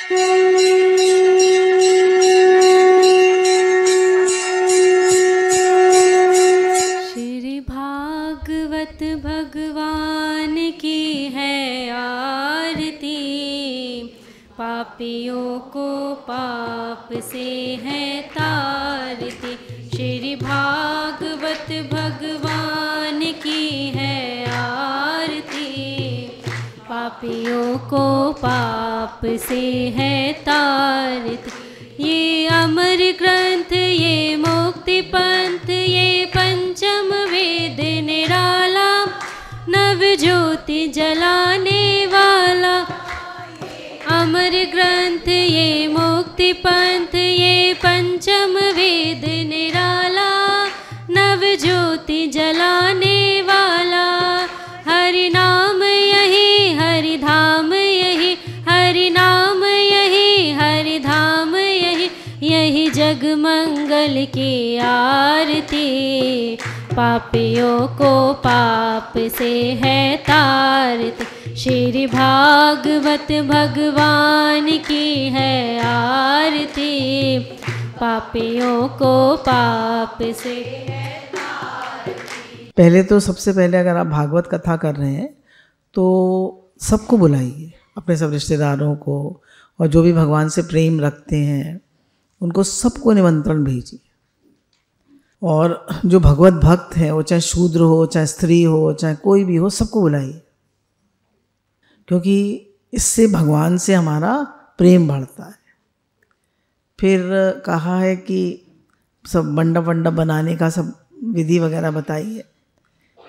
श्री भागवत भगवान की है आरती, पापियों को पाप से है तारती। श्री भागवत भगवान की है आरती, पापियों को पाप से है तारती। ये अमर ग्रंथ, ये मुक्ति पंथ, ये पंचम वेद निराला, नव ज्योति जलाने वाला। अमर ग्रंथ, ये मुक्ति पंथ, ये पंचम वेद निराला, नव ज्योति जलाने वाला। हरि नाम यही, हरि धाम यही, हरि नाम यही, हरि धाम यही, यही जग मंगल की आरती। पापियों को पाप से है तारती, श्री भागवत भगवान की है आरती, पापियों को पाप से है तारती। पहले तो सबसे पहले अगर आप भागवत कथा कर रहे हैं तो सबको बुलाइए, अपने सब रिश्तेदारों को, और जो भी भगवान से प्रेम रखते हैं उनको सबको निमंत्रण भेजिए। और जो भगवत भक्त हैं, वो चाहे शूद्र हो, चाहे स्त्री हो, चाहे कोई भी हो, सबको बुलाइए, क्योंकि इससे भगवान से हमारा प्रेम बढ़ता है। फिर कहा है कि सब मंडप वंडप बनाने का सब विधि वगैरह बताइए।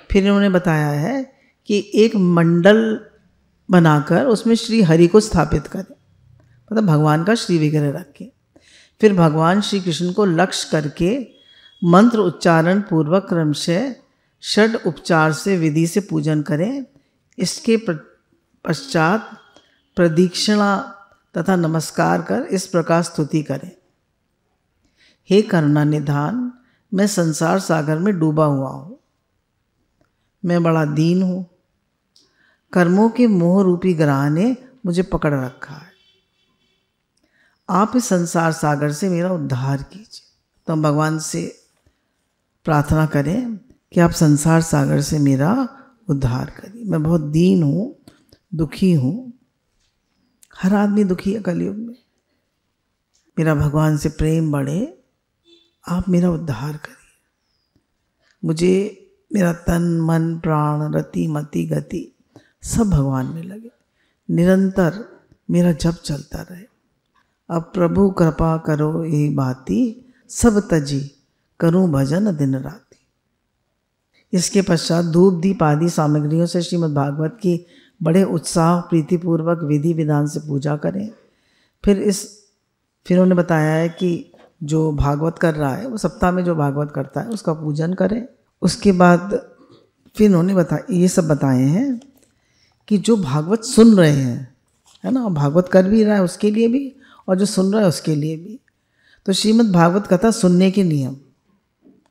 फिर इन्होंने बताया है कि एक मंडल बनाकर उसमें श्री हरि को स्थापित करें, मतलब भगवान का श्री विग्रह रखें। फिर भगवान श्री कृष्ण को लक्ष्य करके मंत्र उच्चारण पूर्वक क्रमशः षड उपचार से विधि से पूजन करें। इसके पश्चात प्रदक्षिणा तथा नमस्कार कर इस प्रकार स्तुति करें। हे करुणा निधान, मैं संसार सागर में डूबा हुआ हूँ, मैं बड़ा दीन हूँ, कर्मों के मोह रूपी ग्रह ने मुझे पकड़ रखा है, आप इस संसार सागर से मेरा उद्धार कीजिए। तो हम भगवान से प्रार्थना करें कि आप संसार सागर से मेरा उद्धार करिए। मैं बहुत दीन हूँ, दुखी हूँ, हर आदमी दुखी है कलयुग में। मेरा भगवान से प्रेम बढ़े, आप मेरा उद्धार करिए। मुझे मेरा तन मन प्राण रति मति गति सब भगवान में लगे, निरंतर मेरा जप चलता रहे। अब प्रभु कृपा करो यही बाती, सब तजी करूं भजन दिन राति। इसके पश्चात धूप दीप आदि सामग्रियों से श्रीमद् भागवत की बड़े उत्साह प्रीतिपूर्वक विधि विधान से पूजा करें। फिर उन्होंने बताया है कि जो भागवत कर रहा है वो सप्ताह में जो भागवत करता है उसका पूजन करें। उसके बाद फिर उन्होंने ये सब बताए हैं कि जो भागवत सुन रहे हैं, है ना, भागवत कर भी रहा है उसके लिए भी, और जो सुन रहा है उसके लिए भी। तो श्रीमद् भागवत कथा सुनने के नियम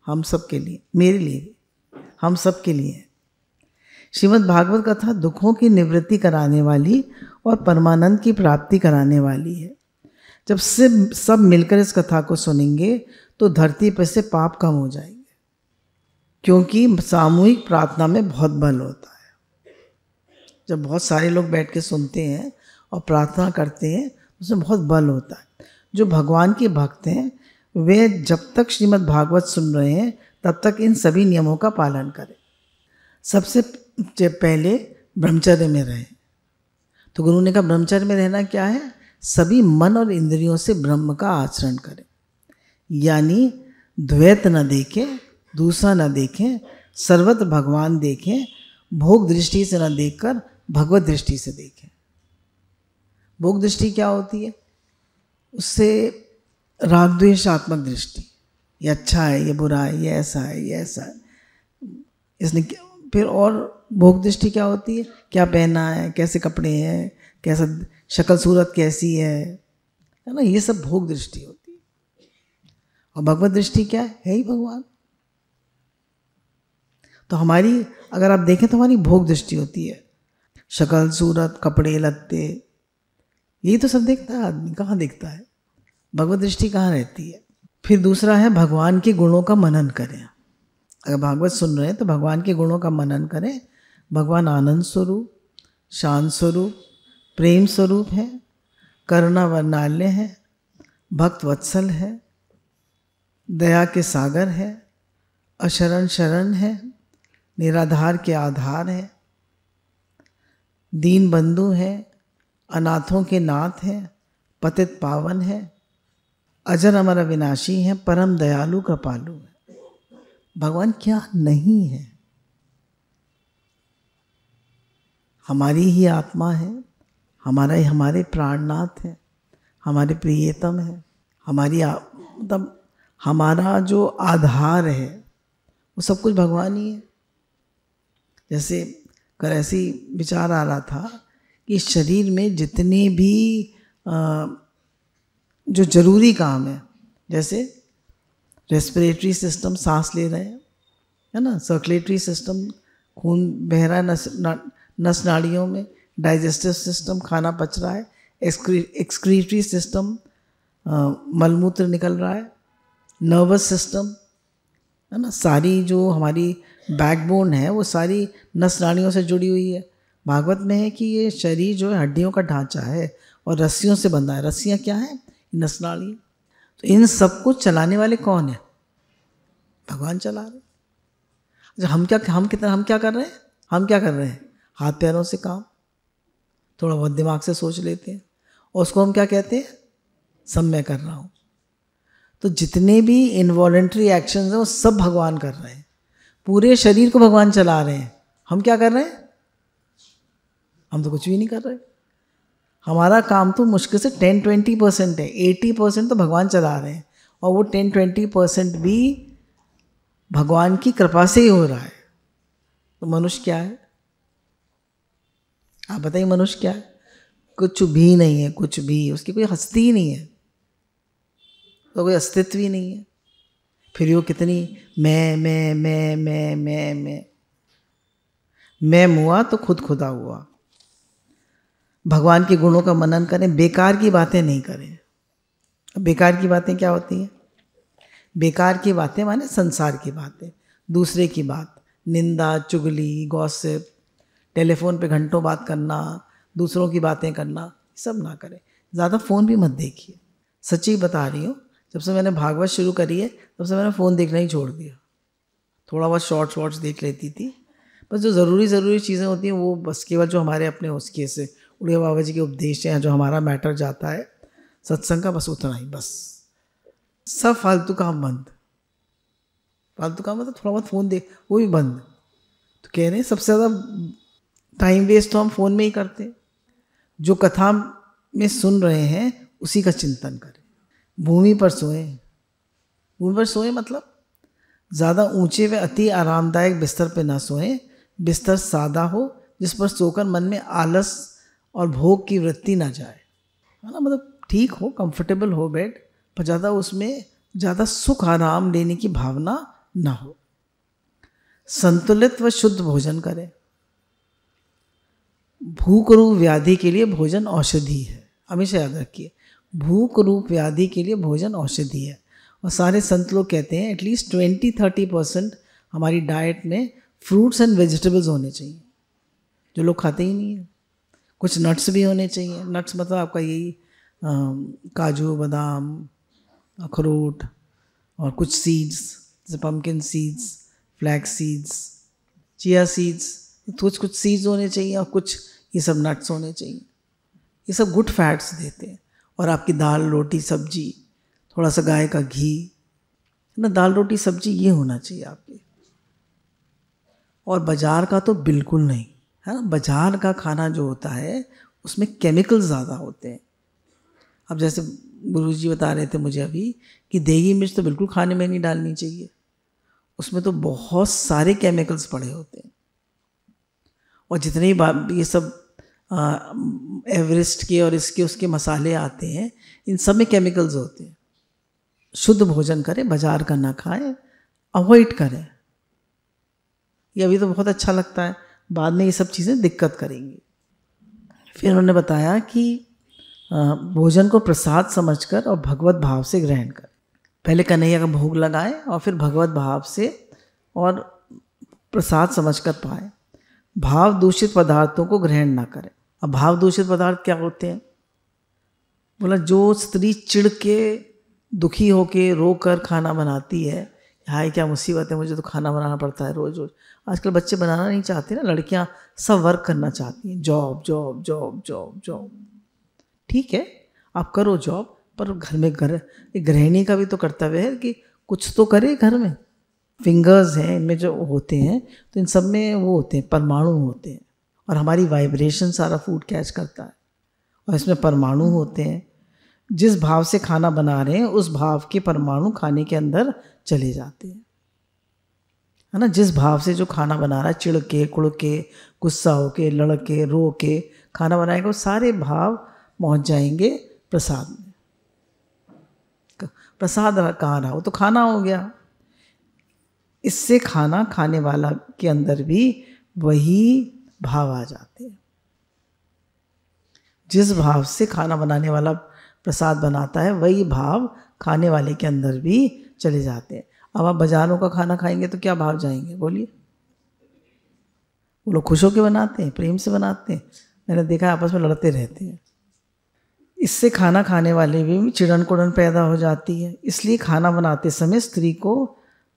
हम सब के लिए, मेरे लिए भी, हम सब के लिए है। श्रीमद् भागवत कथा दुखों की निवृत्ति कराने वाली और परमानंद की प्राप्ति कराने वाली है। जब से सब मिलकर इस कथा को सुनेंगे तो धरती पर से पाप कम हो जाएंगे, क्योंकि सामूहिक प्रार्थना में बहुत बल होता है। जब बहुत सारे लोग बैठ के सुनते हैं और प्रार्थना करते हैं, उसमें बहुत बल होता है। जो भगवान के भक्त हैं वे जब तक श्रीमद् भागवत सुन रहे हैं तब तक इन सभी नियमों का पालन करें। सबसे पहले ब्रह्मचर्य में रहें। तो गुरु ने कहा ब्रह्मचर्य में रहना क्या है? सभी मन और इंद्रियों से ब्रह्म का आचरण करें, यानी द्वैत न देखें, दूसरा न देखें, सर्वत्र भगवान देखें, भोग दृष्टि से न देखकर भगवत दृष्टि से देखें। भोग दृष्टि क्या होती है? उससे राग द्वेषात्मक दृष्टि, ये अच्छा है, ये बुरा है, ये ऐसा है, ये ऐसा है, इसने। फिर और भोग दृष्टि क्या होती है? क्या पहना है, कैसे कपड़े हैं, कैसा शक्ल सूरत कैसी है ना, ये सब भोग दृष्टि होती है। और भगवत दृष्टि क्या है ही भगवान। तो हमारी अगर आप देखें तो हमारी भोग दृष्टि होती है, शक्ल सूरत कपड़े लत्ते, यही तो सब देखता है आदमी, कहाँ देखता है, भगवत दृष्टि कहाँ रहती है। फिर दूसरा है भगवान के गुणों का मनन करें। अगर भागवत सुन रहे हैं तो भगवान के गुणों का मनन करें। भगवान आनंद स्वरूप, शांत स्वरूप, प्रेम स्वरूप है, करुणा वर्णाल्य है, भक्त वत्सल है, दया के सागर है, अशरण शरण है, निराधार के आधार है, दीन बंधु है, अनाथों के नाथ है, पतित पावन है, अजर अमर अविनाशी है, परम दयालु कृपालु है। भगवान क्या नहीं है? हमारी ही आत्मा है, हमारे प्राणनाथ है, हमारे प्रियतम है, मतलब हमारा जो आधार है वो सब कुछ भगवान ही है। जैसे कल ऐसी विचार आ रहा था कि शरीर में जितने भी जो जरूरी काम है, जैसे रेस्पिरेटरी सिस्टम, सांस ले रहे हैं, है ना, सर्कुलेटरी सिस्टम, खून बह रहा है नस नाड़ियों में, डाइजेस्टिव सिस्टम, खाना पच रहा है, एक्सक्रीटरी सिस्टम, मलमूत्र निकल रहा है, नर्वस सिस्टम, है ना, सारी जो हमारी बैकबोन है वो सारी नस नाड़ियों से जुड़ी हुई है। भागवत में है कि ये शरीर जो है हड्डियों का ढांचा है और रस्सियों से बंधा है। रस्सियाँ क्या है? नस नाड़ी। तो इन सब को चलाने वाले कौन है? भगवान चला रहे। अच्छा, हम क्या कर रहे हैं? हम क्या कर रहे हैं? हाथ पैरों से काम, थोड़ा बहुत दिमाग से सोच लेते हैं और उसको हम क्या कहते हैं? सब मैं कर रहा हूँ। तो जितने भी इनवॉलेंट्री एक्शंस हैं वो सब भगवान कर रहे हैं। पूरे शरीर को भगवान चला रहे हैं। हम क्या कर रहे हैं? हम तो कुछ भी नहीं कर रहे। हमारा काम तो मुश्किल से 10-20% है, 80% तो भगवान चला रहे हैं और वो 10-20% भी भगवान की कृपा से ही हो रहा है। तो मनुष्य क्या है? आप बताइए, मनुष्य क्या है? कुछ भी नहीं है, कुछ भी। उसकी कोई हस्ती ही नहीं है, तो कोई अस्तित्व ही नहीं है। फिर वो कितनी मैं मुआ तो खुद खुदा हुआ। भगवान के गुणों का मनन करें, बेकार की बातें नहीं करें। बेकार की बातें क्या होती हैं? बेकार की बातें माने संसार की बातें, दूसरे की बात, निंदा, चुगली, गॉसिप, टेलीफोन पे घंटों बात करना, दूसरों की बातें करना, सब ना करें। ज़्यादा फ़ोन भी मत देखिए। सच्ची बता रही हूँ, जब से मैंने भागवत शुरू करी है तब से मैंने फ़ोन देखना ही छोड़ दिया। थोड़ा बहुत शॉर्ट्स देख लेती थी, बस जो ज़रूरी चीज़ें होती हैं वो बस केवल जो हमारे अपने उसके से उड़िया बाबा जी के उपदेश हैं, जो हमारा मैटर जाता है सत्संग का, बस उतना ही। बस सब फालतू काम बंद। फालतू काम मतलब थोड़ा बहुत फ़ोन देख, वो भी बंद। तो कह रहे हैं सबसे ज़्यादा टाइम वेस्ट तो हम फ़ोन में ही करते। जो कथा में सुन रहे हैं उसी का चिंतन करें। भूमि पर सोएं। भूमि पर सोएं मतलब ज़्यादा ऊंचे व अति आरामदायक बिस्तर पे ना सोएं। बिस्तर सादा हो जिस पर सोकर मन में आलस और भोग की वृत्ति ना जाए, है ना, मतलब ठीक हो, कंफर्टेबल हो बेड, पर ज़्यादा उसमें ज़्यादा सुख आराम लेने की भावना ना हो। संतुलित व शुद्ध भोजन करें। भूख रूप व्याधि के लिए भोजन औषधि है, हमेशा याद रखिए। भूख रूप व्याधि के लिए भोजन औषधि है। और सारे संत लोग कहते हैं एटलीस्ट 20-30% हमारी डाइट में फ्रूट्स एंड वेजिटेबल्स होने चाहिए, जो लोग खाते ही नहीं है। कुछ नट्स भी होने चाहिए। नट्स मतलब आपका यही काजू, बादाम, अखरोट, और कुछ सीड्स जैसे pumpkin seeds, flax seeds, chia seeds, कुछ सीड्स होने चाहिए और कुछ ये सब नट्स होने चाहिए। ये सब गुड फैट्स देते हैं। और आपकी दाल, रोटी, सब्जी, थोड़ा सा गाय का घी, है ना, दाल, रोटी, सब्जी ये होना चाहिए आपके। और बाज़ार का तो बिल्कुल नहीं, है ना। बाज़ार का खाना जो होता है उसमें केमिकल्स ज़्यादा होते हैं। अब जैसे गुरुजी बता रहे थे मुझे अभी कि देगी मिर्च तो बिल्कुल खाने में नहीं डालनी चाहिए, उसमें तो बहुत सारे केमिकल्स पड़े होते हैं। और जितने ही ये सब एवरेस्ट के और इसके उसके मसाले आते हैं, इन सब में केमिकल्स होते हैं। शुद्ध भोजन करें, बाजार का ना खाएं, अवॉइड करें। ये अभी तो बहुत अच्छा लगता है, बाद में ये सब चीज़ें दिक्कत करेंगी। फिर उन्होंने बताया कि भोजन को प्रसाद समझकर और भगवत भाव से ग्रहण करें। पहले कन्हैया का भोग लगाएं और फिर भगवत भाव से और प्रसाद समझकर पाएं। भाव दूषित पदार्थों को ग्रहण ना करें। अब भाव दूषित पदार्थ क्या होते हैं? बोला जो स्त्री चिढ़ के, दुखी होके, रो कर खाना बनाती है, हाय क्या मुसीबत है, मुझे तो खाना बनाना पड़ता है रोज़ रोज़। आजकल बच्चे बनाना नहीं चाहते ना, लड़कियां सब वर्क करना चाहती हैं, job job job job job. ठीक है, आप करो जॉब, पर घर में गृहिणी का भी तो कर्तव्य है कि कुछ तो करे घर में। फिंगर्स हैं इनमें जो होते हैं, तो इन सब में वो होते हैं, परमाणु होते हैं, और हमारी वाइब्रेशन सारा फूड कैच करता है, और इसमें परमाणु होते हैं। जिस भाव से खाना बना रहे हैं उस भाव के परमाणु खाने के अंदर चले जाते हैं, है ना। जिस भाव से जो खाना बना रहा है, चिढ़ के, कुड़ के, गुस्सा हो के, लड़ के, रो के खाना बनाएगा, वो सारे भाव पहुंच जाएंगे प्रसाद में। प्रसाद कहाँ रहा? वो तो खाना हो गया। इससे खाना खाने वाला के अंदर भी वही भाव आ जाते हैं। जिस भाव से खाना बनाने वाला प्रसाद बनाता है वही भाव खाने वाले के अंदर भी चले जाते हैं। अब आप बाजारों का खाना खाएंगे तो क्या भाव जाएंगे? बोलिए। वो लोग खुश होकर बनाते हैं, प्रेम से बनाते हैं। मैंने देखा आपस में लड़ते रहते हैं। इससे खाना खाने वाले भी चिड़न कुड़न पैदा हो जाती है। इसलिए खाना बनाते समय स्त्री को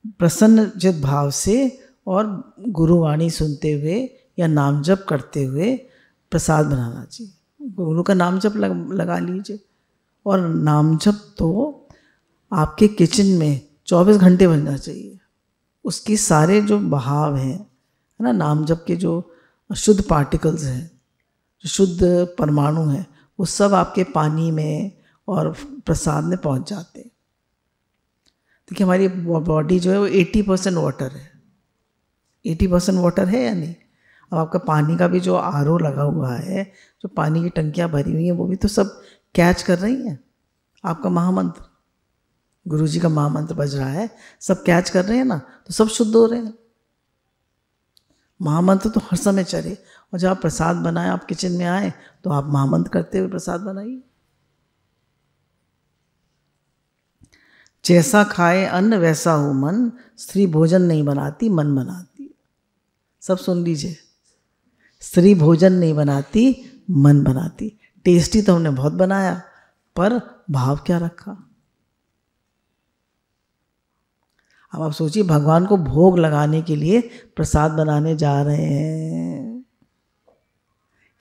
प्रसन्नचित भाव से और गुरुवाणी सुनते हुए या नाम जप करते हुए प्रसाद बनाना चाहिए। गुरु का नाम जप लगा लीजिए। और नाम जप तो आपके किचन में 24 घंटे बनना चाहिए। उसकी सारे जो भाव हैं, है ना, नाम जप के जो शुद्ध पार्टिकल्स हैं, जो शुद्ध परमाणु हैं, वो सब आपके पानी में और प्रसाद में पहुंच जाते हैं। देखिए हमारी बॉडी जो है वो 80% वाटर है। 80% वाटर है या नहीं? अब आपका पानी का भी जो आरओ लगा हुआ है, जो पानी की टंकियाँ भरी हुई हैं, वो भी तो सब कैच कर रही हैं। आपका महामंत्र, गुरुजी का महामंत्र बज रहा है, सब कैच कर रहे हैं ना, तो सब शुद्ध हो रहे हैं। महामंत्र तो हर समय चले। और जब आप प्रसाद बनाए, आप किचन में आए, तो आप महामंत्र करते हुए प्रसाद बनाइए। जैसा खाए अन्न वैसा हो मन, स्त्री भोजन नहीं बनाती मन बनाती। सब सुन लीजिए, स्त्री भोजन नहीं बनाती मन बनाती। टेस्टी तो हमने बहुत बनाया, पर भाव क्या रखा? अब आप सोचिए, भगवान को भोग लगाने के लिए प्रसाद बनाने जा रहे हैं,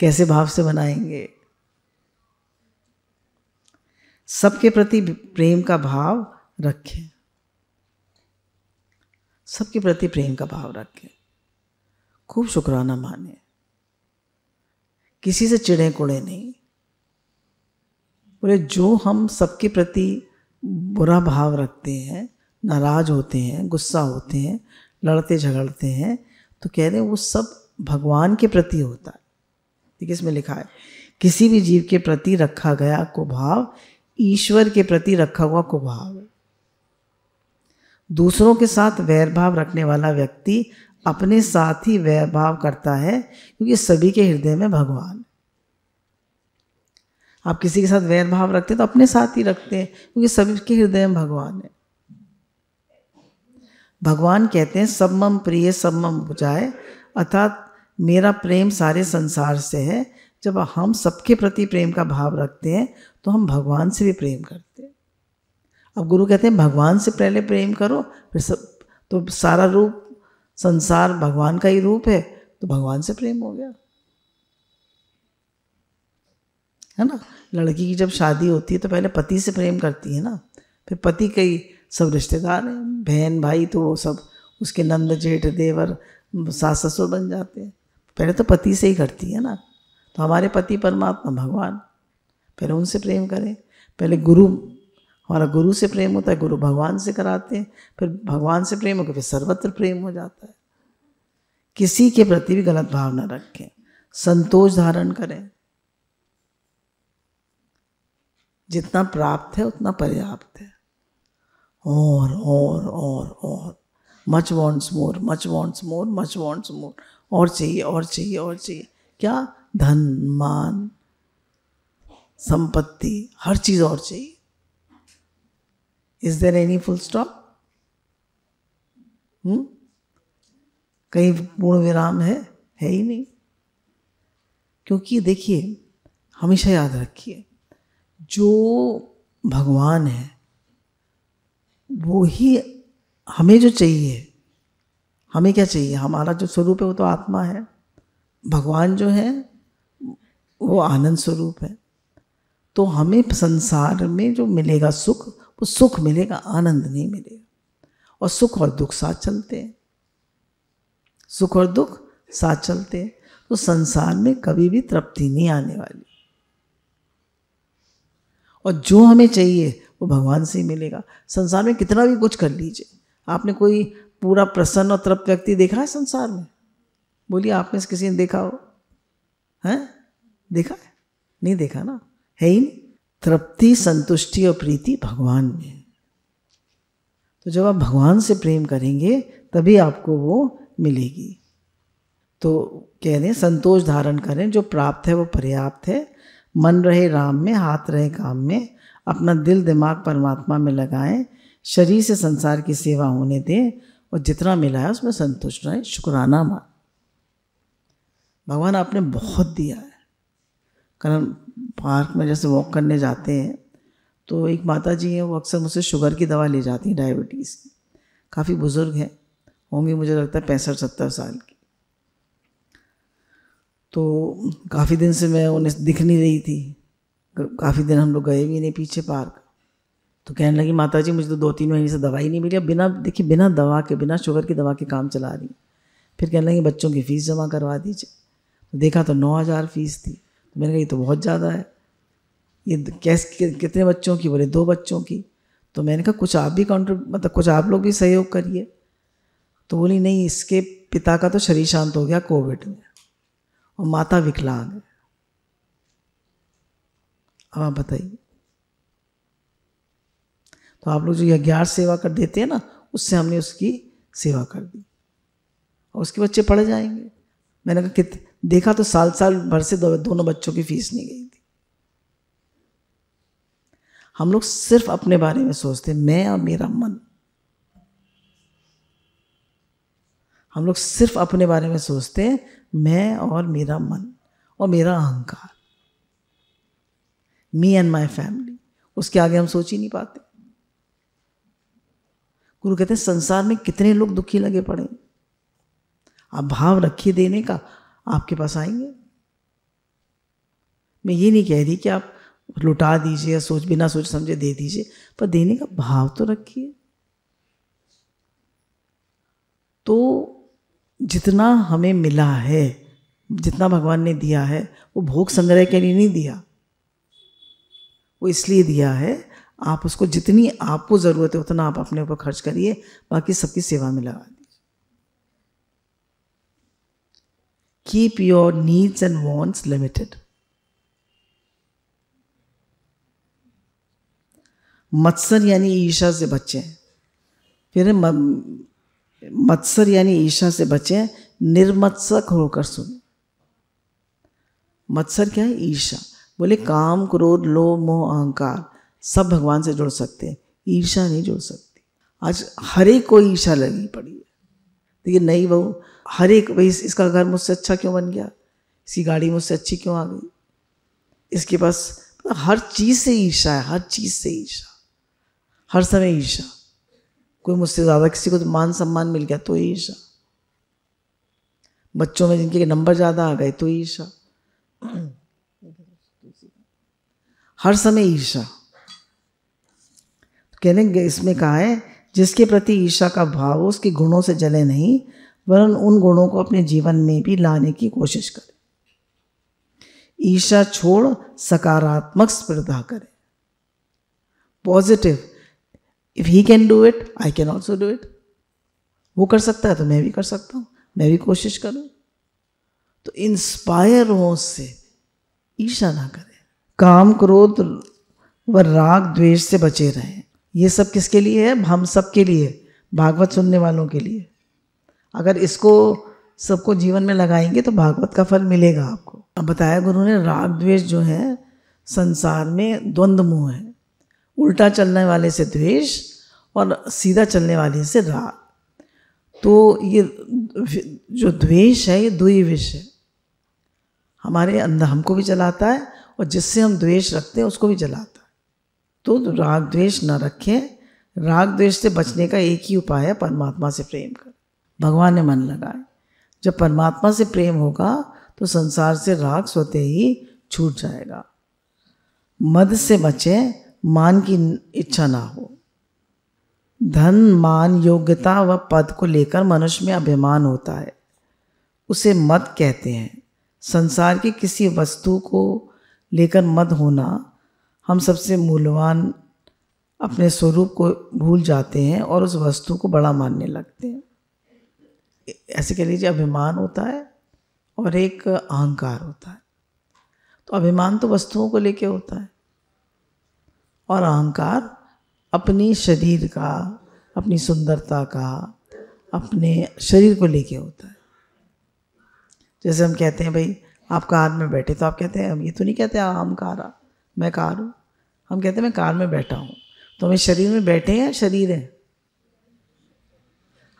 कैसे भाव से बनाएंगे? सबके प्रति प्रेम का भाव रखें। सबके प्रति प्रेम का भाव रखें। खूब शुक्राना माने। किसी से चिढ़े कुड़े नहीं। बोले जो हम सबके प्रति बुरा भाव रखते हैं, नाराज होते हैं, गुस्सा होते हैं, लड़ते झगड़ते हैं, तो कह रहे हैं वो सब भगवान के प्रति होता है। देखिए इसमें लिखा है, किसी भी जीव के प्रति रखा गया कुभाव ईश्वर के प्रति रखा हुआ कुभाव है। दूसरों के साथ वैर भाव रखने वाला व्यक्ति अपने साथ ही वैर भाव करता है, क्योंकि सभी के हृदय में भगवान है। आप किसी के साथ वैर भाव रखते हैं तो अपने साथ ही रखते हैं, क्योंकि सभी के हृदय में भगवान है। भगवान कहते हैं सब मम प्रिय सब मम बुझाए, अर्थात मेरा प्रेम सारे संसार से है। जब हम सबके प्रति प्रेम का भाव रखते हैं तो हम भगवान से भी प्रेम करते हैं। अब गुरु कहते हैं भगवान से पहले प्रेम करो, फिर सब, तो सारा रूप संसार भगवान का ही रूप है, तो भगवान से प्रेम हो गया, है ना। लड़की की जब शादी होती है तो पहले पति से प्रेम करती है ना, फिर पति के ही सब रिश्तेदार हैं, बहन भाई, तो वो सब उसके नंद जेठ देवर सास ससुर बन जाते हैं। पहले तो पति से ही करती है ना। तो हमारे पति परमात्मा भगवान, पहले उनसे प्रेम करें। पहले गुरु, हमारा गुरु से प्रेम होता है, गुरु भगवान से कराते हैं, फिर भगवान से प्रेम होकर फिर सर्वत्र प्रेम हो जाता है। किसी के प्रति भी गलत भाव न रखें, संतोष धारण करें। जितना प्राप्त है उतना पर्याप्त है। और मच वॉन्ट्स मोर, मच वॉन्ट्स मोर, मच वॉन्ट्स मोर, और चाहिए और चाहिए और चाहिए। क्या? धन, मान, संपत्ति, हर चीज और चाहिए। Is there any full stop? कहीं पूर्ण विराम है ही नहीं। क्योंकि देखिए, हमेशा याद रखिए, जो भगवान है वो ही हमें जो चाहिए। हमें क्या चाहिए? हमारा जो स्वरूप है वो तो आत्मा है। भगवान जो है वो आनंद स्वरूप है। तो हमें संसार में जो मिलेगा सुख, वो सुख मिलेगा, आनंद नहीं मिलेगा। और सुख और दुख साथ चलते हैं, सुख और दुख साथ चलते हैं। तो संसार में कभी भी तृप्ति नहीं आने वाली। और जो हमें चाहिए वो भगवान से ही मिलेगा। संसार में कितना भी कुछ कर लीजिए, आपने कोई पूरा प्रसन्न और तृप्त व्यक्ति देखा है संसार में? बोलिए, आप में से किसी ने देखा हो? हैं? देखा है? नहीं देखा ना, है ही नहीं। तृप्ति, संतुष्टि और प्रीति भगवान में है। तो जब आप भगवान से प्रेम करेंगे तभी आपको वो मिलेगी। तो कह रहे हैं, संतोष धारण करें, जो प्राप्त है वो पर्याप्त है। मन रहे राम में, हाथ रहे काम में, अपना दिल दिमाग परमात्मा में लगाएं, शरीर से संसार की सेवा होने दें, और जितना मिला है उसमें संतुष्ट रहें, शुक्राना मान। भगवान आपने बहुत दिया है। कारण पार्क में जैसे वॉक करने जाते हैं तो एक माता जी हैं, वो अक्सर मुझसे शुगर की दवा ले जाती हैं, डायबिटीज़ की। काफ़ी बुज़ुर्ग हैं, होंगी मुझे लगता है 65-70 साल की। तो काफ़ी दिन से मैं उन्हें दिख नहीं रही थी, काफ़ी दिन हम लोग गए भी नहीं पीछे पार्क। तो कहने लगी, माता जी मुझे तो 2-3 महीने से दवाई नहीं मिली। अब बिना दवा के, बिना शुगर की दवा के काम चला रही। फिर कहने लगी, बच्चों की फ़ीस जमा करवा दीजिए। तो देखा तो 9,000 फ़ीस थी। तो मैंने कहा, ये तो बहुत ज़्यादा है। ये कैसे, कितने बच्चों की? बोले 2 बच्चों की। तो मैंने कहा, कुछ आप भी कुछ आप लोग भी सहयोग करिए। तो बोली, नहीं, इसके पिता का तो शरीर शांत हो गया कोविड में, और माता विकलांग है। अब आप बताइए। तो आप लोग जो यज्ञार्थ सेवा कर देते हैं ना, उससे हमने उसकी सेवा कर दी, और उसके बच्चे पढ़ जाएंगे। मैंने कहा, देखा तो साल भर से दोनों बच्चों की फीस नहीं गई थी। हम लोग सिर्फ अपने बारे में सोचते हैं, मैं और मेरा मन। हम लोग सिर्फ अपने बारे में सोचते हैं, मैं और मेरा मन और मेरा अहंकार, मी एंड माई फैमिली। उसके आगे हम सोच ही नहीं पाते। गुरु कहते हैं, संसार में कितने लोग दुखी लगे पड़े हैं। आप भाव रखिए देने का, आपके पास आएंगे। मैं ये नहीं कह रही कि आप लुटा दीजिए या बिना सोच समझे दे दीजिए, पर देने का भाव तो रखिए। तो जितना हमें मिला है, जितना भगवान ने दिया है, वो भोग संग्रह के लिए नहीं दिया, वो इसलिए दिया है आप उसको जितनी आपको ज़रूरत है उतना आप अपने ऊपर खर्च करिए, बाकी सबकी सेवा में लगा दीजिए। Keep your needs and wants limited. मत्सर यानी ईर्ष्या से बचें। फिर मत्सर यानी ईर्ष्या से बचें, निर्मत्सक होकर सुने। मत्सर क्या है? ईर्ष्या। बोले काम, क्रोध, लोभ, मोह, अहंकार सब भगवान से जुड़ सकते हैं, ईर्ष्या नहीं जुड़ सकती। आज हर एक को ईर्ष्या लगी पड़ी है। देखिए, नई बहू, हर एक, भाई इसका घर मुझसे अच्छा क्यों बन गया, इसकी गाड़ी मुझसे अच्छी क्यों आ गई, इसके पास, हर चीज़ से ईर्ष्या है, हर चीज़ से ईर्ष्या, हर समय ईर्ष्या। कोई मुझसे ज़्यादा, किसी को तो मान सम्मान मिल गया तो ईर्ष्या, बच्चों में जिनके नंबर ज़्यादा आ गए तो ईर्ष्या, हर समय ईर्ष्या। कहने इसमें कहा है, जिसके प्रति ईर्ष्या का भाव हो उसके गुणों से जले नहीं, वरन उन गुणों को अपने जीवन में भी लाने की कोशिश करे। ईर्ष्या छोड़ सकारात्मक स्पर्धा करे, positive. If he can do it, I can also do it. वो कर सकता है तो मैं भी कर सकता हूँ, मैं भी कोशिश करूँ। तो इंस्पायर हो उससे, ईर्ष्या ना करें। काम, क्रोध व राग, द्वेष से बचे रहें। ये सब किसके लिए है? हम सब के लिए, भागवत सुनने वालों के लिए। अगर इसको सबको जीवन में लगाएंगे तो भागवत का फल मिलेगा आपको। अब बताया गुरु ने, राग द्वेष जो है संसार में द्वंद्व मोह है, उल्टा चलने वाले से द्वेष और सीधा चलने वाले से राग। तो ये जो द्वेष है ये दुई विष है, हमारे अंदर हमको भी जलाता है और जिससे हम द्वेष रखते हैं उसको भी जलाता है। तो राग द्वेष न रखें। राग द्वेष से बचने का एक ही उपाय है, परमात्मा से प्रेम कर, भगवान ने मन लगाए। जब परमात्मा से प्रेम होगा तो संसार से राग स्वतः ही छूट जाएगा। मद से बचें, मान की इच्छा ना हो। धन, मान, योग्यता व पद को लेकर मनुष्य में अभिमान होता है, उसे मद कहते हैं। संसार की किसी वस्तु को लेकर मद होना, हम सबसे मूल्यवान अपने स्वरूप को भूल जाते हैं और उस वस्तु को बड़ा मानने लगते हैं। ऐसे कह लीजिए अभिमान होता है और एक अहंकार होता है। तो अभिमान तो वस्तुओं को लेके होता है और अहंकार अपनी शरीर का, अपनी सुंदरता का, अपने शरीर को लेके होता है। जैसे हम कहते हैं भाई आप कार में बैठे, तो आप कहते हैं, हम ये तो नहीं कहते हम कार, मैं कार हूँ, हम कहते हैं मैं कार में बैठा हूँ। तो हमें शरीर में बैठे हैं या शरीर है?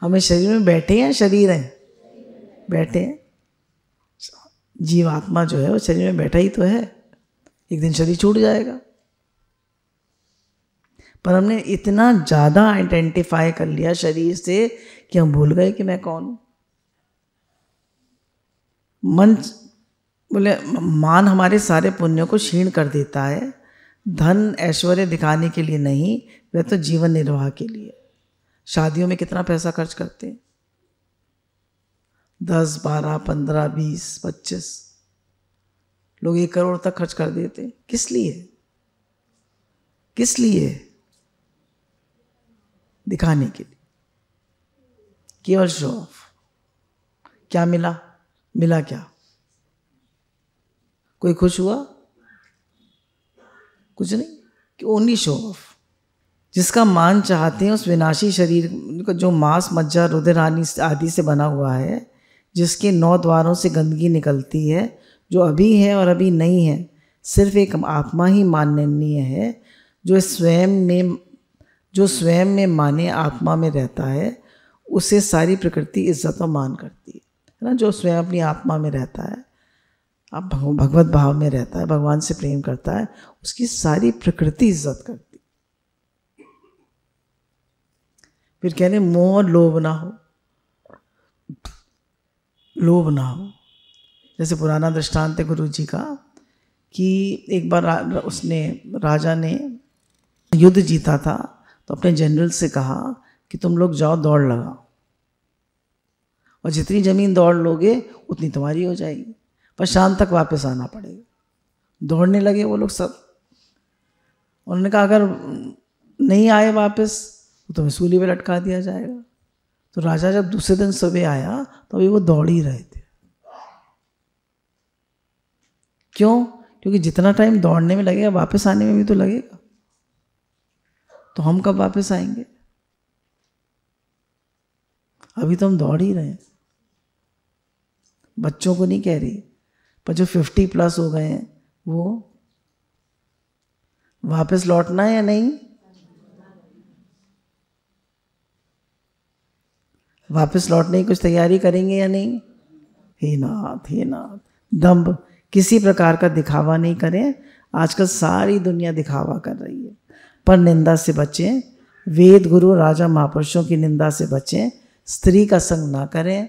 हमें शरीर में बैठे हैं, शरीर है? बैठे हैं। जीवात्मा जो है वो शरीर में बैठा ही तो है, एक दिन शरीर छूट जाएगा। पर हमने इतना ज़्यादा आइडेंटिफाई कर लिया शरीर से कि हम भूल गए कि मैं कौन हूँ। मन बोले मान हमारे सारे पुण्यों को क्षीण कर देता है। धन ऐश्वर्य दिखाने के लिए नहीं, वह तो जीवन निर्वाह के लिए। शादियों में कितना पैसा खर्च करते हैं? 10, 12, 15, 20, 25 लोग 1 करोड़ तक खर्च कर देते हैं। किस लिए? किस लिए? दिखाने के लिए, केवल शो ऑफ। क्या मिला? मिला क्या? कोई खुश हुआ? कुछ नहीं, ओनली शो ऑफ। जिसका मान चाहते हैं उस विनाशी शरीर का, जो मांस, मज्जा, रुधिर आदि से बना हुआ है, जिसके 9 द्वारों से गंदगी निकलती है, जो अभी है और अभी नहीं है, सिर्फ एक आत्मा ही माननीय है। जो स्वयं में माने आत्मा में रहता है, उसे सारी प्रकृति इज्जत और मान करती है ना। जो स्वयं अपनी आत्मा में रहता है, आप भगवत भाव में रहता है, भगवान से प्रेम करता है, उसकी सारी प्रकृति इज्जत करती। फिर कहने मोह और लोभ ना हो, लोभ ना हो। जैसे पुराना दृष्टांत है गुरु जी का कि एक बार राजा ने युद्ध जीता था, तो अपने जनरल से कहा कि तुम लोग जाओ दौड़ लगाओ, और जितनी जमीन दौड़ लोगे उतनी तुम्हारी हो जाएगी, पर शाम तक वापस आना पड़ेगा। दौड़ने लगे वो लोग सब। उन्होंने कहा अगर नहीं आए वापस तो तुम्हें सूली पे लटका दिया जाएगा। तो राजा जब दूसरे दिन सुबह आया तो अभी वो दौड़ ही रहे थे। क्यों? क्योंकि जितना टाइम दौड़ने में लगेगा वापस आने में भी तो लगेगा। तो हम कब वापस आएंगे? अभी तो हम दौड़ ही रहे हैं। बच्चों को नहीं कह रही, पर जो 50+ हो गए हैं वो वापस लौटना है या नहीं? वापस लौटने की कुछ तैयारी करेंगे या नहीं? हे नाथ, हे नाथ, दंभ किसी प्रकार का दिखावा नहीं करें। आजकल सारी दुनिया दिखावा कर रही है। पर निंदा से बचें, वेद गुरु राजा महापुरुषों की निंदा से बचें। स्त्री का संग ना करें,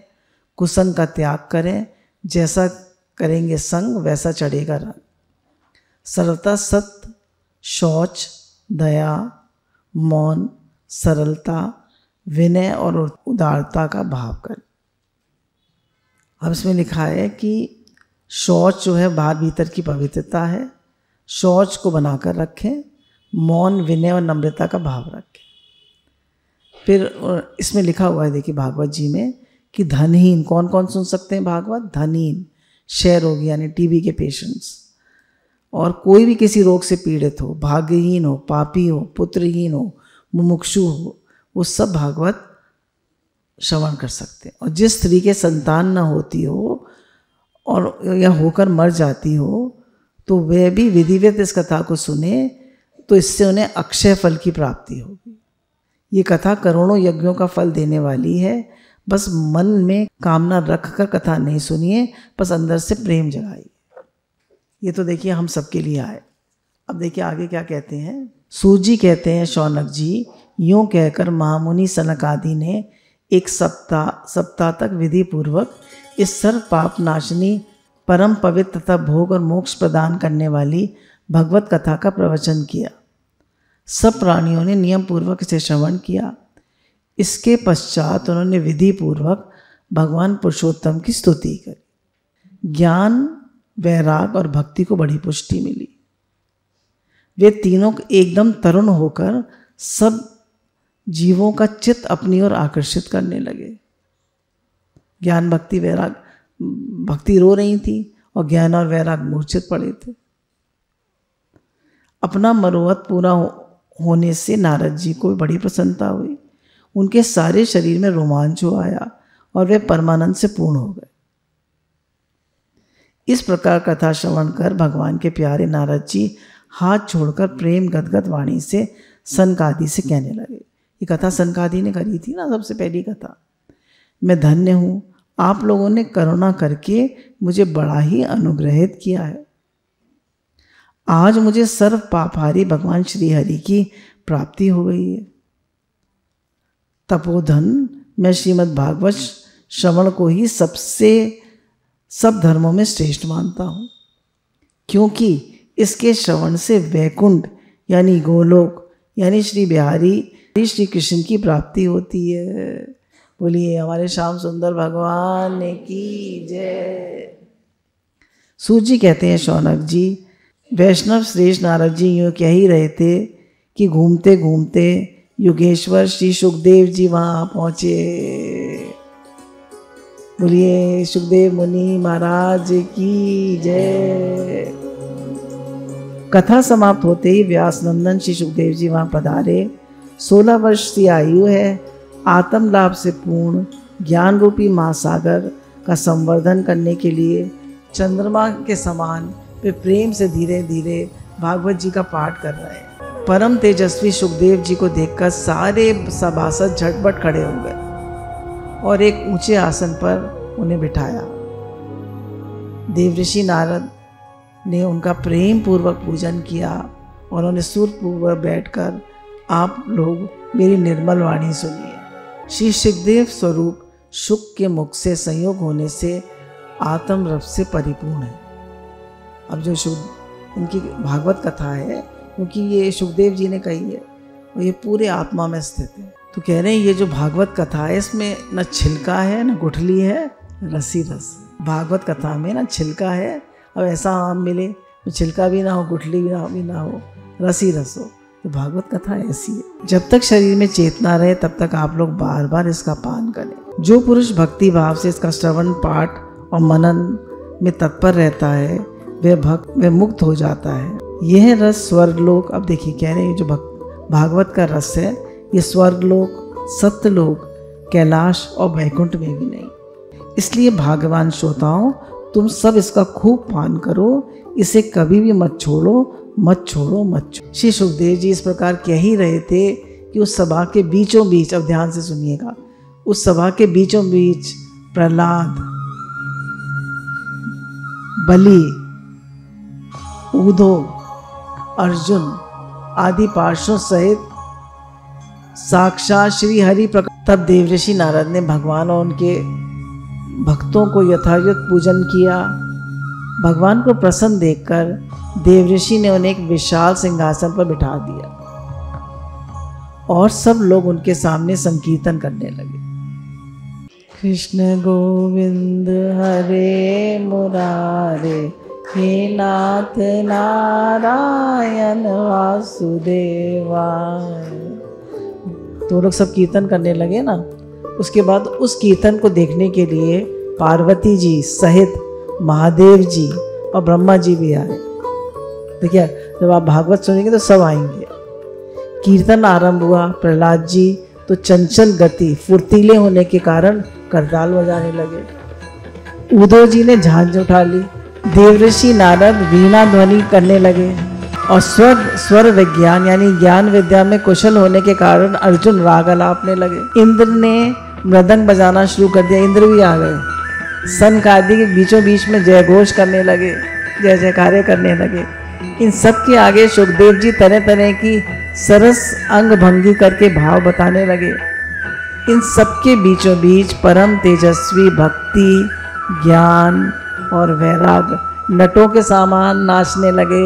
कुसंग का त्याग करें। जैसा करेंगे संग वैसा चढ़ेगा रंग। सरलता, सत्य, शौच, दया, मौन, सरलता, विनय और उदारता का भाव करें। अब इसमें लिखा है कि शौच जो है बाहर भीतर की पवित्रता है, शौच को बनाकर रखें। मौन, विनय और नम्रता का भाव रखें। फिर इसमें लिखा हुआ है, देखिए भागवत जी में, कि धनहीन, कौन कौन सुन सकते हैं भागवत? धनहीन, क्षय रोगी यानी टीबी के पेशेंट्स, और कोई भी किसी रोग से पीड़ित हो, भाग्यहीन हो, पापी हो, पुत्रहीन हो, मुमुक्षु हो, वो सब भागवत श्रवण कर सकते हैं। और जिस स्त्री के संतान न होती हो और या होकर मर जाती हो, तो वे भी विधिवत इस कथा को सुने, तो इससे उन्हें अक्षय फल की प्राप्ति होगी। ये कथा करोड़ों यज्ञों का फल देने वाली है। बस मन में कामना रख कर कथा नहीं सुनिए, बस अंदर से प्रेम जगाइए। ये तो देखिए हम सबके लिए आए। अब देखिए आगे क्या कहते हैं। सूत जी कहते हैं, शौनक जी, यूँ कहकर महामुनि सनक आदि ने एक सप्ताह तक विधि पूर्वक इस सर्व पाप नाशनी, परम पवित्र तथा भोग और मोक्ष प्रदान करने वाली भगवत कथा का प्रवचन किया। सब प्राणियों ने नियम पूर्वक इसे श्रवण किया। इसके पश्चात उन्होंने विधि पूर्वक भगवान पुरुषोत्तम की स्तुति करी। ज्ञान, वैराग और भक्ति को बड़ी पुष्टि मिली। वे तीनों एकदम तरुण होकर सब जीवों का चित्त अपनी ओर आकर्षित करने लगे। ज्ञान, भक्ति, वैराग, भक्ति रो रही थी और ज्ञान और वैराग मूर्छित पड़े थे। अपना मनोरथ पूरा होने से नारद जी को बड़ी प्रसन्नता हुई। उनके सारे शरीर में रोमांच हो आया और वे परमानंद से पूर्ण हो गए। इस प्रकार कथा श्रवण कर भगवान के प्यारे नारद जी हाथ छोड़कर प्रेम गदगद वाणी से सनकादि से कहने लगे। ये कथा सनकादि ने करी थी ना, सबसे पहली कथा। मैं धन्य हूँ, आप लोगों ने करुणा करके मुझे बड़ा ही अनुग्रहित किया है। आज मुझे सर्व पापहारी भगवान श्री हरि की प्राप्ति हो गई है। तपोधन, मैं श्रीमद् भागवत श्रवण को ही सब धर्मों में श्रेष्ठ मानता हूँ, क्योंकि इसके श्रवण से वैकुंठ यानी गोलोक यानी श्री बिहारी श्री कृष्ण की प्राप्ति होती है। बोलिए हमारे श्याम सुंदर भगवान की जय। सूत जी कहते हैं, शौनक जी, वैष्णव श्रेष्ठ नारद जी यूँ कह ही रहे थे कि घूमते घूमते युगेश्वर श्री सुखदेव जी वहाँ पहुँचे। बोलिए सुखदेव मुनि महाराज की जय। कथा समाप्त होते ही व्यास नंदन श्री सुखदेव जी वहाँ पधारे। 16 वर्ष की आयु है। आत्म लाभ से पूर्ण ज्ञान रूपी महासागर का संवर्धन करने के लिए चंद्रमा के समान वे प्रेम से धीरे धीरे भागवत जी का पाठ कर रहे हैं। परम तेजस्वी सुखदेव जी को देखकर सारे सभासद झटपट खड़े हो गए और एक ऊंचे आसन पर उन्हें बिठाया। देवऋषि नारद ने उनका प्रेम पूर्वक पूजन किया और उन्हें सुरपूर्वक बैठकर आप लोग मेरी निर्मल वाणी सुनिए। श्री सुखदेव स्वरूप सुख के मुख से संयोग होने से आत्म रस से परिपूर्ण है। अब जो इनकी भागवत कथा है, क्योंकि ये सुखदेव जी ने कही है और ये पूरे आत्मा में स्थित है, तो कह रहे हैं ये जो भागवत कथा है इसमें न छिलका है न गुठली है, रसी रस। भागवत कथा में ना छिलका है, अब ऐसा आम मिले तो छिलका भी ना हो, गुठली भी ना हो, रसी रस हो, तो भागवत कथा ऐसी है। जब तक शरीर में चेतना रहे तब तक आप लोग बार बार इसका पान करें। जो पुरुष भक्ति भाव से इसका श्रवण पाठ और मनन में तत्पर रहता है वह मुक्त हो जाता है। यह रस स्वर्गलोक, अब देखिए कह रहे हैं जो भागवत का रस है ये स्वर्गलोक, सत्यलोक, कैलाश और वैकुंठ में भी नहीं। इसलिए भाग्यवान श्रोताओं, तुम सब इसका खूब पान करो, इसे कभी भी मत छोड़ो। श्री सुखदेव जी इस प्रकार कह ही रहे थे कि उस सभा के बीचों बीच, अब ध्यान से सुनिएगा, उस सभा के बीचों बीच प्रहलाद, बलि, उद्धव, अर्जुन आदि पार्षदों सहित साक्षात श्री हरि प्रकट। तब देवऋषि नारद ने भगवान और उनके भक्तों को यथायुक्त पूजन किया। भगवान को प्रसन्न देखकर देवऋषि ने उन्हें एक विशाल सिंहासन पर बिठा दिया और सब लोग उनके सामने संकीर्तन करने लगे। कृष्ण गोविंद हरे मुरारे, हे नाथ नारायण वासुदेवा। तो लोग सब कीर्तन करने लगे ना। उसके बाद उस कीर्तन को देखने के लिए पार्वती जी सहित महादेव जी और ब्रह्मा जी भी आए। देखिए जब आप भागवत सुनेंगे तो सब आएंगे। कीर्तन आरंभ हुआ। प्रहलाद जी तो चंचल गति, फुर्तीले होने के कारण करताल बजाने लगे। उद्धव जी ने झांझ उठा ली, देवऋषि नारद वीणा ध्वनि करने लगे और स्वर विज्ञान यानी ज्ञान विद्या में कुशल होने के कारण अर्जुन राग अलापने लगे। इंद्र ने मृदंग बजाना शुरू कर दिया, इंद्र भी आ गए। सनकादि के बीचों बीच में जय घोष करने लगे, जय जयकारे करने लगे। इन सब के आगे सुखदेव जी तरह तरह की सरस अंग भंगी करके भाव बताने लगे। इन सब के बीचों बीच परम तेजस्वी भक्ति, ज्ञान और वैराग नटों के सामान नाचने लगे।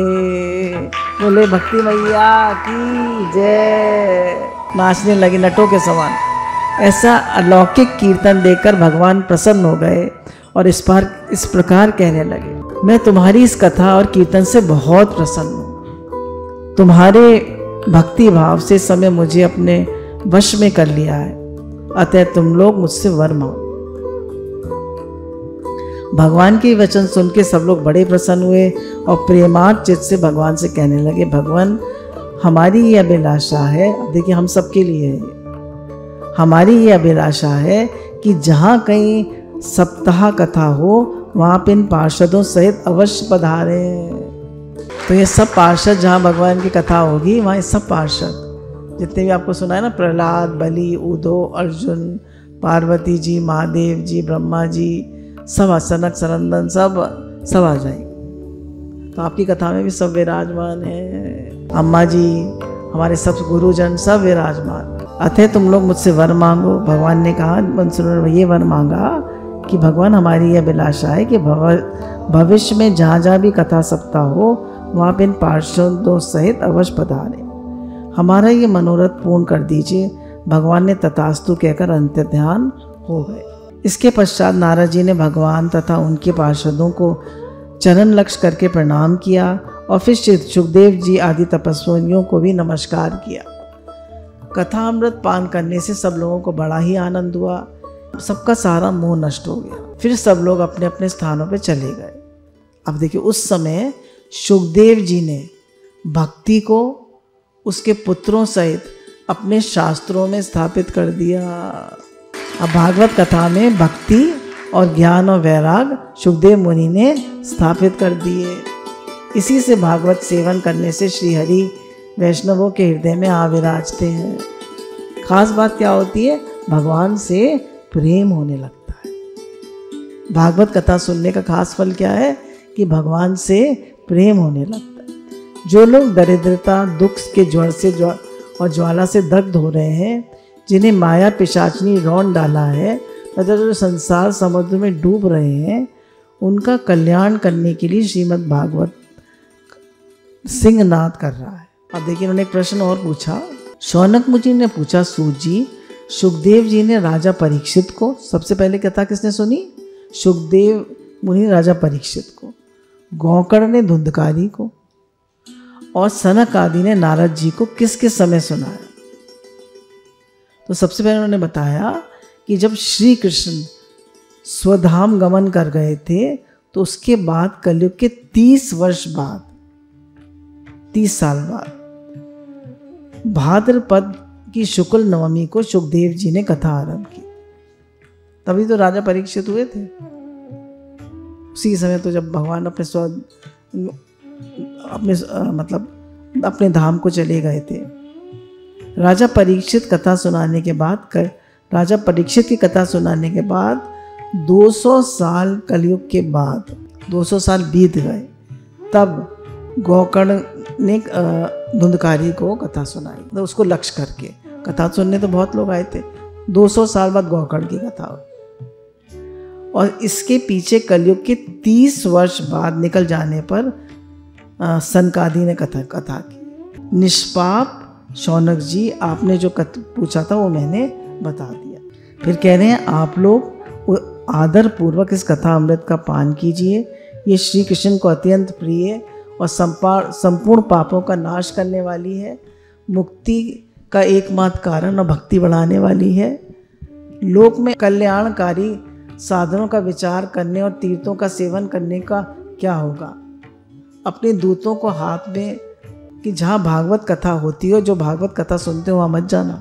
बोले भक्ति मैया की जय, नाचने लगे नटों के समान। ऐसा अलौकिक कीर्तन देखकर भगवान प्रसन्न हो गए और इस प्रकार कहने लगे, मैं तुम्हारी इस कथा और कीर्तन से बहुत प्रसन्न हूँ। तुम्हारे भक्ति भाव से समय मुझे अपने वश में कर लिया है, अतः तुम लोग मुझसे वर मांगो। भगवान के वचन सुन के सब लोग बड़े प्रसन्न हुए और प्रेमार्थ चित्त से भगवान से कहने लगे, भगवान हमारी ये अभिलाषा है, देखिए हम सबके लिए है, हमारी ये अभिलाषा है कि जहाँ कहीं सप्ताह कथा हो वहाँ पे इन पार्षदों सहित अवश्य पधारे। तो ये सब पार्षद जहाँ भगवान की कथा होगी वहाँ ये सब पार्षद जितने भी आपको सुना है ना, प्रहलाद, बलि, उद्धव, अर्जुन, पार्वती जी, महादेव जी, ब्रह्मा जी, सब सनक सनंदन सब आ जाएंगे। तो आपकी कथा में भी सब विराजमान है। अम्मा जी, हमारे सब गुरुजन सब विराजमान। अतः तुम लोग मुझसे वर मांगो। भगवान ने कहा, मंसूर ये वर मांगा कि भगवान हमारी यह अभिलाषा है कि भविष्य में जहाँ जहाँ भी कथा सप्ताह हो वहाँ पे इन पार्षदों सहित अवश्य पधारे। हमारा ये मनोरथ पूर्ण कर दीजिए। भगवान ने तथास्तु कहकर अंत्य ध्यान हो गए। इसके पश्चात नारद जी ने भगवान तथा उनके पार्षदों को चरण लक्ष्य करके प्रणाम किया और फिर सुखदेव जी आदि तपस्वियों को भी नमस्कार किया। कथा अमृत पान करने से सब लोगों को बड़ा ही आनंद हुआ, सबका सारा मोह नष्ट हो गया। फिर सब लोग अपने अपने स्थानों पे चले गए। अब देखिए, उस समय सुखदेव जी ने भक्ति को उसके पुत्रों सहित अपने शास्त्रों में स्थापित कर दिया। अब भागवत कथा में भक्ति और ज्ञान और वैराग सुखदेव मुनि ने स्थापित कर दिए। इसी से भागवत सेवन करने से श्री हरि वैष्णवों के हृदय में आ विराजते हैं। खास बात क्या होती है? भगवान से प्रेम होने लगता है। भागवत कथा सुनने का खास फल क्या है? कि भगवान से प्रेम होने लगता है। जो लोग दरिद्रता, दुख के ज्वाला से दग्ध हो रहे हैं, जिन्हें माया पिशाचनी रौंद डाला है तथा जो संसार समुद्र में डूब रहे हैं, उनका कल्याण करने के लिए श्रीमद् भागवत सिंहनाद कर रहा है। अब देखिए, उन्होंने एक प्रश्न और पूछा। शौनक मुनि ने पूछा, सूत जी, सुखदेव जी ने राजा परीक्षित को, सबसे पहले कथा किसने सुनी? सुखदेव मुनि राजा परीक्षित को, गौकर्ण ने धुंधकारी को और सनक आदि ने नारद जी को किस किस समय सुनाया? तो सबसे पहले उन्होंने बताया कि जब श्री कृष्ण स्वधाम गमन कर गए थे तो उसके बाद कलयुग के 30 वर्ष बाद, 30 साल बाद, भाद्रपद की शुक्ल नवमी को सुखदेव जी ने कथा आरंभ की। तभी तो राजा परीक्षित हुए थे। उसी समय तो जब भगवान अपने धाम को चले गए थे। राजा परीक्षित की कथा सुनाने के बाद 200 साल कलयुग के बाद 200 साल बीत गए। तब गौकर्ण ने धुंधकारी को कथा सुनाई, तो उसको लक्ष्य करके कथा सुनने तो बहुत लोग आए थे। 200 साल बाद गौकर्ण की कथा हुई और इसके पीछे कलयुग के 30 वर्ष बाद निकल जाने पर सनकादि ने कथा की। निष्पाप शौनक जी, आपने जो पूछा था वो मैंने बता दिया। फिर कह रहे हैं, आप लोग आदर पूर्वक इस कथा अमृत का पान कीजिए। ये श्री कृष्ण को अत्यंत प्रिय और संपूर्ण पापों का नाश करने वाली है, मुक्ति का एकमात्र कारण और भक्ति बढ़ाने वाली है। लोक में कल्याणकारी साधनों का विचार करने और तीर्थों का सेवन करने का क्या होगा? अपने दूतों को हाथ में कि जहाँ भागवत कथा होती हो, जो भागवत कथा सुनते हो वहाँ मत जाना।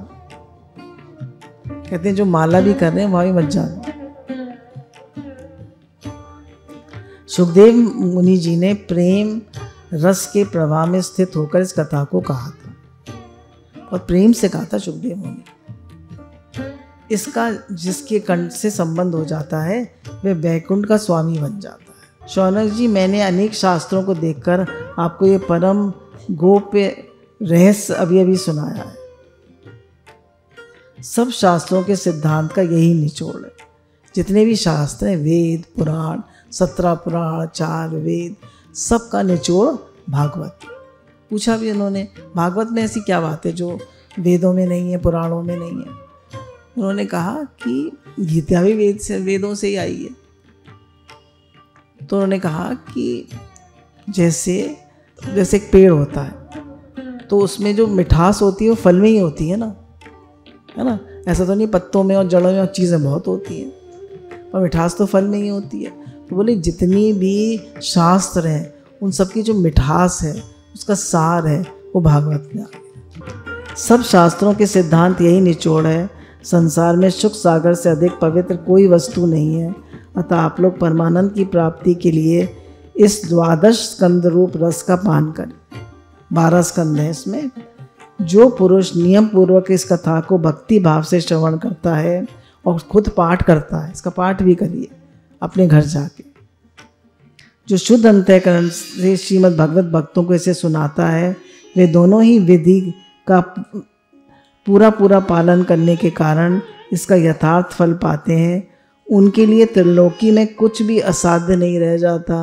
कहते हैं जो माला भी कर रहे हैं वहाँ भी मत जाना। सुखदेव मुनि जी ने प्रेम रस के प्रवाह में स्थित होकर इस कथा को कहा था, और प्रेम से कहा था सुखदेव मुनि। इसका जिसके कंठ से संबंध हो जाता है वह वैकुंठ का स्वामी बन जाता है। शौनक जी, मैंने अनेक शास्त्रों को देखकर आपको ये परम गोप्य रहस्य अभी सुनाया है। सब शास्त्रों के सिद्धांत का यही निचोड़ है। जितने भी शास्त्र हैं, वेद, पुराण, 17 पुराण, 4 वेद, सबका निचोड़ भागवत। पूछा भी उन्होंने, भागवत में ऐसी क्या बात है जो वेदों में नहीं है, पुराणों में नहीं है? उन्होंने कहा कि गीता भी वेदों से ही आई है। तो उन्होंने कहा कि जैसे एक पेड़ होता है तो उसमें जो मिठास होती है वो फल में ही होती है ना, है ना? ऐसा तो नहीं पत्तों में और जड़ों में और चीज़ें बहुत होती हैं, पर मिठास तो फल में ही होती है। तो बोले जितनी भी शास्त्र हैं उन सब की जो मिठास है, उसका सार है, वो भागवत में आ गया। सब शास्त्रों के सिद्धांत यही निचोड़ है। संसार में सुख सागर से अधिक पवित्र कोई वस्तु नहीं है। अतः आप लोग परमानंद की प्राप्ति के लिए इस 12 स्कंद रूप रस का पान करें। 12 स्कंद है इसमें। जो पुरुष नियम पूर्वक इस कथा को भक्ति भाव से श्रवण करता है और खुद पाठ करता है, इसका पाठ भी करिए अपने घर जाके, जो शुद्ध अंतःकरण से श्रीमद् भगवत भक्तों को इसे सुनाता है, वे दोनों ही विधि का पूरा पालन करने के कारण इसका यथार्थ फल पाते हैं। उनके लिए त्रिलोकी में कुछ भी असाध्य नहीं रह जाता।